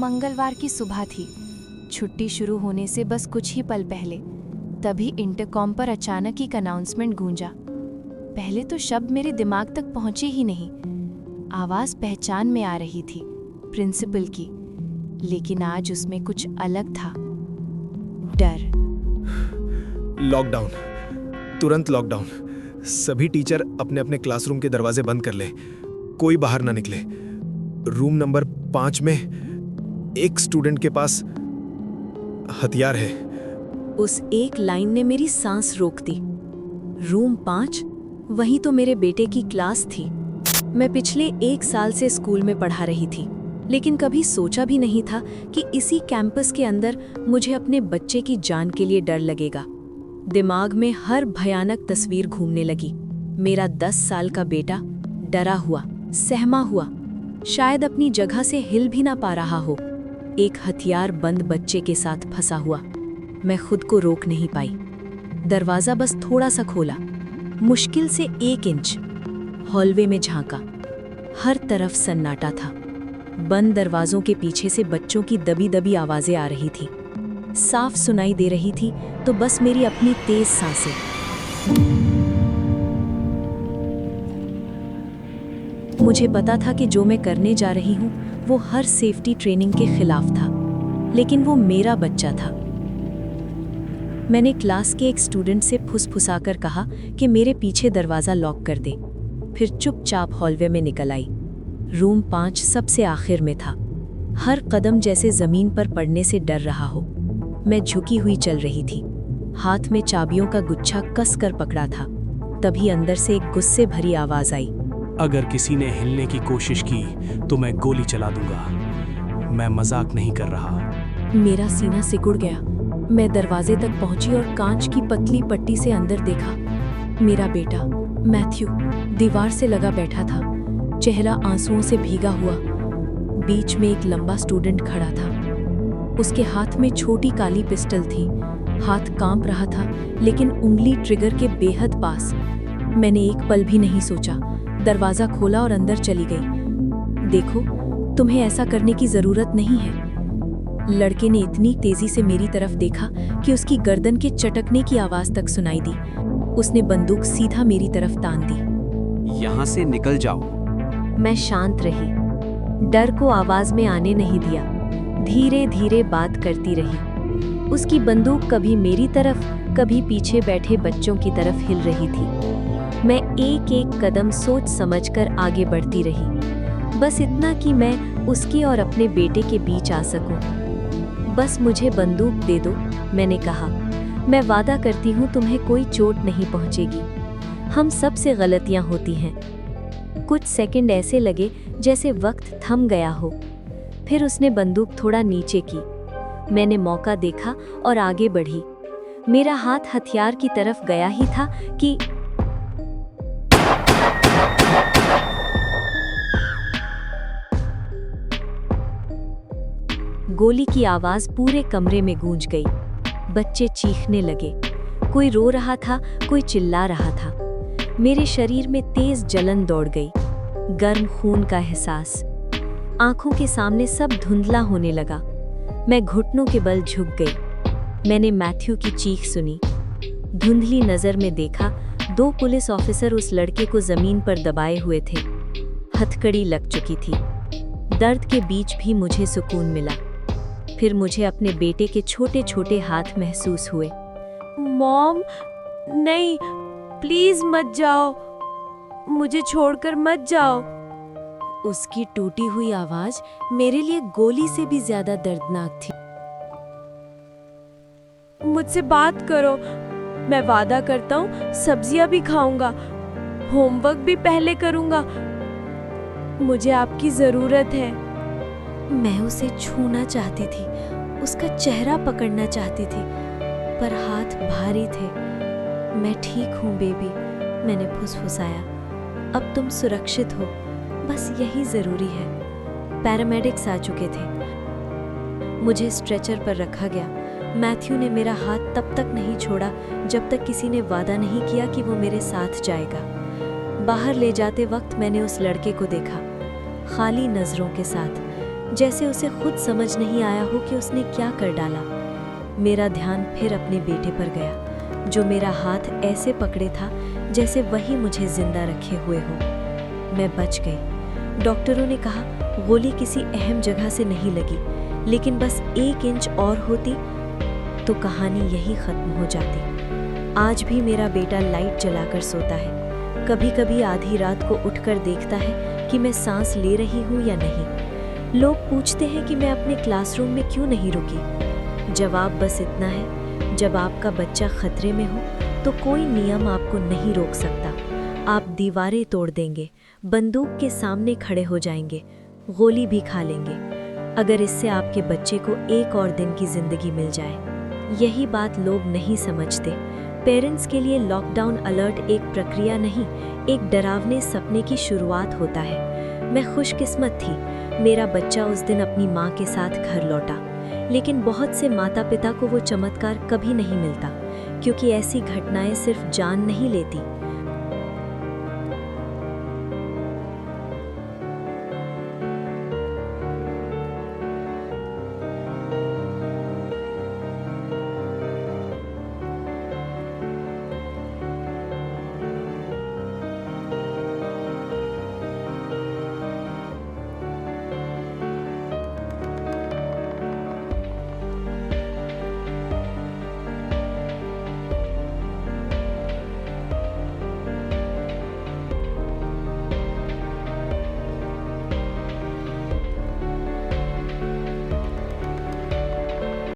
मंगलवार की सुबह थी। छुट्टी शुरू होने से बस कुछ ही पल पहले तभी इंटरकॉम पर अचानक एक अनाउंसमेंट गूंजा। पहले तो शब्द मेरे दिमाग तक पहुंचे ही नहीं। आवाज पहचान में आ रही थी, प्रिंसिपल की, लेकिन आज उसमें कुछ अलग था। डर। लॉकडाउन, तुरंत लॉकडाउन। सभी टीचर अपने अपने क्लासरूम के दरवाजे बंद कर ले, कोई बाहर ना निकले। रूम नंबर 5 में एक स्टूडेंट के पास हथियार है। उस एक लाइन ने मेरी सांस रोक दी। रूम 5, वही तो मेरे बेटे की क्लास थी। मैं पिछले 1 साल से स्कूल में पढ़ा रही थी, लेकिन कभी सोचा भी नहीं था कि इसी कैंपस के अंदर मुझे अपने बच्चे की जान के लिए डर लगेगा। दिमाग में हर भयानक तस्वीर घूमने लगी। मेरा 10 साल का बेटा डरा हुआ, सहमा हुआ, शायद अपनी जगह से हिल भी ना पा रहा हो, एक हथियार बंद बच्चे के साथ फंसा हुआ। मैं खुद को रोक नहीं पाई। दरवाजा बस थोड़ा सा खोला, मुश्किल से 1 इंच। हॉलवे में झांका, हर तरफ सन्नाटा था। बंद दरवाजों के पीछे से बच्चों की दबी दबी आवाजें आ रही थी। साफ सुनाई दे रही थी तो बस मेरी अपनी तेज सांसें। मुझे पता था कि जो मैं करने जा रही हूं वो हर सेफ्टी ट्रेनिंग के खिलाफ था, लेकिन वो मेरा बच्चा था। मैंने क्लास के एक स्टूडेंट से फुसफुसाकर कहा कि मेरे पीछे दरवाज़ा लॉक कर दे, फिर चुपचाप हॉलवे में निकल आई। रूम 5 सबसे आखिर में था। हर कदम जैसे ज़मीन पर पड़ने से डर रहा हो। मैं झुकी हुई चल रही थी, हाथ में चाबियों का गुच्छा कस कर पकड़ा था। तभी अंदर से एक गुस्से भरी आवाज़ आई, अगर किसी ने हिलने की कोशिश की तो मैं गोली चला दूंगा। मैं मजाक नहीं कर रहा। मेरा सीना सिकुड़ गया। मैं दरवाजे तक पहुंची और कांच की पतली पट्टी से अंदर देखा। मेरा बेटा मैथ्यू दीवार से लगा बैठा था, चेहरा आंसुओं से भीगा हुआ। बीच में एक लंबा स्टूडेंट खड़ा था। उसके हाथ में छोटी काली पिस्टल थी। हाथ कांप रहा था, लेकिन उंगली ट्रिगर के बेहद पास। मैंने एक पल भी नहीं सोचा, दरवाजा खोला और अंदर चली गई। देखो, तुम्हें ऐसा करने की जरूरत नहीं है। लड़के ने इतनी तेजी से मेरी तरफ देखा कि उसकी गर्दन के चटकने की आवाज तक सुनाई दी। उसने बंदूक सीधा मेरी तरफ तान दी। यहाँ से निकल जाओ। मैं शांत रही, डर को आवाज में आने नहीं दिया। धीरे धीरे बात करती रही। उसकी बंदूक कभी मेरी तरफ, कभी पीछे बैठे बच्चों की तरफ हिल रही थी। मैं एक एक कदम सोच समझकर आगे बढ़ती रही, बस इतना कि मैं उसके और अपने बेटे के बीच आ सकूं। बस मुझे बंदूक दे दो, मैंने कहा। मैं वादा करती हूँ तुम्हें कोई चोट नहीं पहुँचेगी। हम सब से गलतियाँ होती हैं। कुछ सेकंड ऐसे लगे जैसे वक्त थम गया हो। फिर उसने बंदूक थोड़ा नीचे की। मैंने मौका देखा और आगे बढ़ी। मेरा हाथ हथियार की तरफ गया ही था कि गोली की आवाज पूरे कमरे में गूंज गई। बच्चे चीखने लगे, कोई रो रहा था, कोई चिल्ला रहा था। मेरे शरीर में तेज जलन दौड़ गई, गर्म खून का एहसास। आंखों के सामने सब धुंधला होने लगा। मैं घुटनों के बल झुक गई। मैंने मैथ्यू की चीख सुनी। धुंधली नजर में देखा, 2 पुलिस ऑफिसर उस लड़के को जमीन पर दबाए हुए थे। हथकड़ी लग चुकी थी। दर्द के बीच भी मुझे सुकून मिला। फिर मुझे अपने बेटे के छोटे छोटे हाथ महसूस हुए। मॉम, नहीं, प्लीज मत जाओ, मुझे छोड़कर मत जाओ। उसकी टूटी हुई आवाज मेरे लिए गोली से भी ज्यादा दर्दनाक थी। मुझसे बात करो, मैं वादा करता हूँ सब्जियां भी खाऊंगा, होमवर्क भी पहले करूंगा। मुझे आपकी जरूरत है। मैं उसे छूना चाहती थी, उसका चेहरा पकड़ना चाहती थी, पर हाथ भारी थे। मैं ठीक हूँ बेबी, मैंने फुसफुसाया। अब तुम सुरक्षित हो, बस यही जरूरी है। पैरामेडिक्स आ चुके थे। मुझे स्ट्रेचर पर रखा गया। मैथ्यू ने मेरा हाथ तब तक नहीं छोड़ा जब तक किसी ने वादा नहीं किया कि वो मेरे साथ जाएगा। बाहर ले जाते वक्त मैंने उस लड़के को देखा, खाली नजरों के साथ, जैसे उसे खुद समझ नहीं आया हो कि उसने क्या कर डाला। मेरा ध्यान फिर अपने बेटे पर गया, जो मेरा हाथ ऐसे पकड़े था जैसे वही मुझे जिंदा रखे हुए हो। मैं बच गई। डॉक्टरों ने कहा गोली किसी अहम जगह से नहीं लगी, लेकिन बस 1 इंच और होती तो कहानी यही खत्म हो जाती। आज भी मेरा बेटा लाइट जलाकर सोता है। कभी कभी आधी रात को उठकर देखता है कि मैं सांस ले रही हूँ या नहीं। लोग पूछते हैं कि मैं अपने क्लासरूम में क्यों नहीं रुकी। जवाब बस इतना है, जब आपका बच्चा खतरे में हो तो कोई नियम आपको नहीं रोक सकता। आप दीवारें तोड़ देंगे, बंदूक के सामने खड़े हो जाएंगे, गोली भी खा लेंगे, अगर इससे आपके बच्चे को 1 और दिन की जिंदगी मिल जाए। यही बात लोग नहीं समझते। पेरेंट्स के लिए लॉकडाउन अलर्ट एक प्रक्रिया नहीं, एक डरावने सपने की शुरुआत होता है। मैं खुशकिस्मत थी, मेरा बच्चा उस दिन अपनी माँ के साथ घर लौटा। लेकिन बहुत से माता पिता को वो चमत्कार कभी नहीं मिलता, क्योंकि ऐसी घटनाएं सिर्फ जान नहीं लेती,